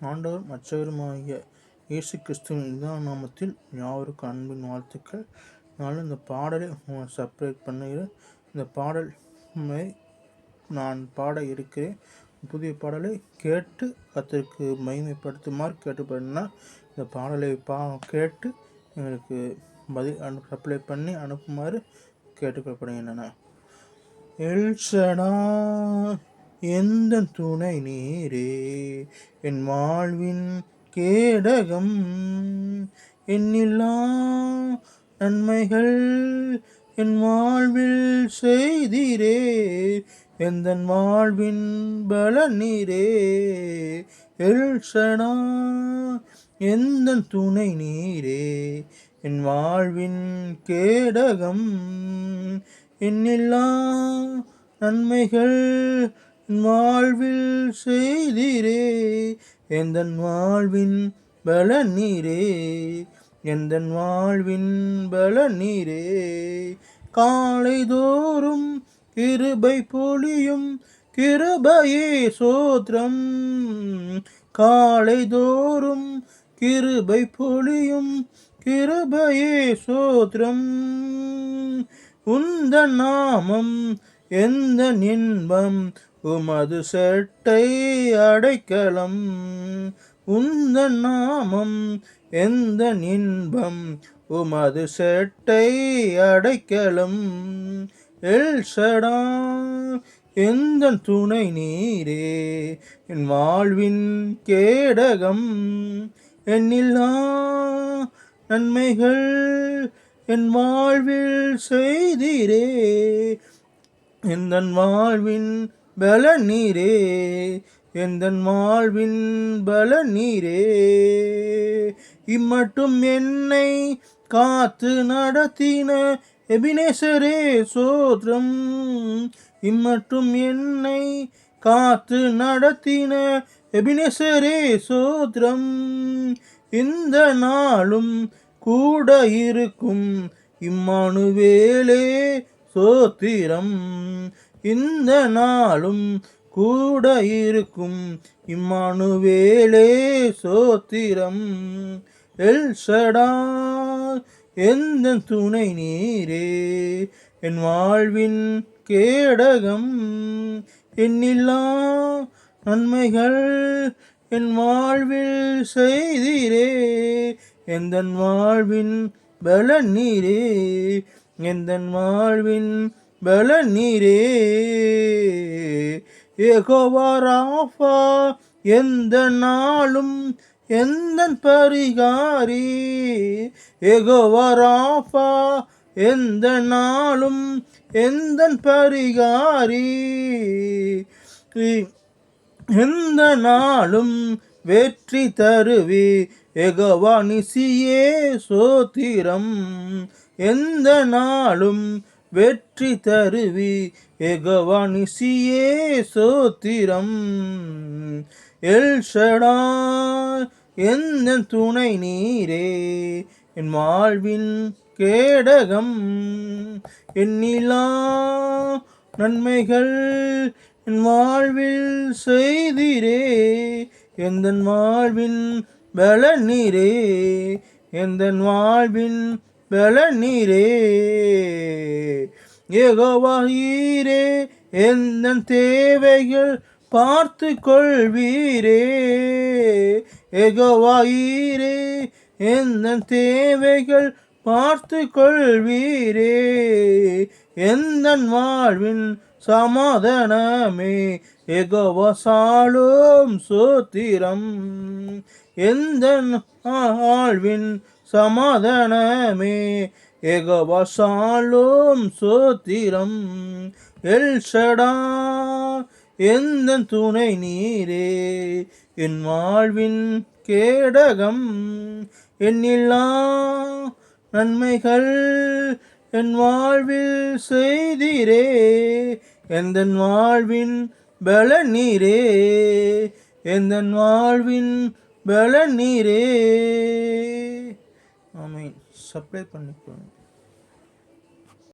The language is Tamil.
ஆண்டவரும் இரட்சகருமாகிய இயேசு கிறிஸ்துவின் நாமத்தில் யாவருக்கும் அன்பின் வாழ்த்துக்கள். நான் இந்த பாடலை சப்ஸ்கிரைப் பண்ணுகிறேன். இந்த பாடல் நான் பாட இருக்கிறேன். புதிய பாடலை கேட்டு கர்த்தருக்கு மகிமைப்படுத்துமாறு கேட்டுப்படுனா இந்த பாடலை கேட்டு எங்களுக்கு பதில் சப்ளை பண்ணி அனுப்புமாறு கேட்டுக்கொள்ளப்படுகின்றன. எல்ஷடா எந்த துணை நீரே, என் வாழ்வின் கேடகம், எண்ணில்லா நன்மைகள் என் வாழ்வில் செய்தீரே, எந்தன் வாழ்வின் பலன் நீரே. எல்ஷடா எந்த துணை நீரே, என் வாழ்வின் கேடகம், எண்ணில்லா நன்மைகள் என் வாழ்வில் செய்தீரே, எந்தன் வாழ்வின் பலன் நீரே, எந்தன் வாழ்வின் பலன் நீரே. காலைதோறும் கிருபை பொழியும் கிருபையே சோத்ரம், காலைதோறும் கிருபை பொழியும் கிருபையே சோத்ரம், உந்தன் நாமம் எந்த இன்பம் உமது செட்டை அடைக்கலம், உந்தன் நாமம் எந்த இன்பம் உமது செட்டை அடைக்கலம். எல்ஷடா எந்த துணை நீரே, என் வாழ்வின் கேடகம், எண்ணில்லா நன்மைகள் என் வாழ்வில் செய்தீரே, எந்தன் வாழ்வின் பலன் நீரே, எந்தன் வாழ்வின் பலன் நீரே. இம்மட்டும் என்னை காத்து நடத்தின எபினேசரே சோத்ரம், இம்மட்டும் என்னை காத்து நடத்தின எபினேசரே சோத்ரம், இந்த நாளும் கூட இருக்கும் இம்மானுவேலே சோத்திரம், இந்த நாளும் கூட இருக்கும் இம்மானுவேலே சோத்திரம். எல்ஷடா எந்த துணை நீரே, என் வாழ்வின் கேடகம், எண்ணில்லா நன்மைகள் என் வாழ்வில் செய்தீரே, எந்தன் வாழ்வின் பலன் நீரே, எந்தன் வாழ்வின் பலன் நீரே. யெகோவா ராஃபா எந்த நாளும் எந்தன் பரிகாரி, யெகோவா ராஃபா எந்த நாளும் எந்தன் பரிகாரி, எந்த நாளும் வெற்றி தருவி யெகோவா நிசியே சோத்திரம், எந்த நாளும் வெற்றி தருவி யெகோவா நிசியே சோத்திரம். எல்ஷடா எந்த துணை நீரே, என் வாழ்வின் கேடகம், எண்ணிலா நன்மைகள் என் வாழ்வில் செய்தீரே, எந்தன் வாழ்வின் பலன் நீரே, எந்தன் வாழ்வின் பலன் நீரே. யெகோவா ஈரே எந்தன் தேவைகள் பார்த்து கொள்வீரே, யெகோவா ஈரே எந்தன் தேவைகள் பார்த்து கொள்வீரே, எந்தன் வாழ்வின் சமாதானமே யெகோவா சாலோம் சோத்திரம், எந்தன் வாழ்வின் சமாதானமே யெகோவா சாலோம் சோத்திரம். எல்ஷடா எந்த துணை நீரே, என் வாழ்வின் கேடகம், எண்ணில்லா நன்மைகள் என் வாழ்வில் செய்தீரே, எந்தன் வாழ்வின் பலன் நீரே, எந்தன் வாழ்வின் பலன் நீரே. ஆமென். சப்ளை பண்ணிக்கோங்க.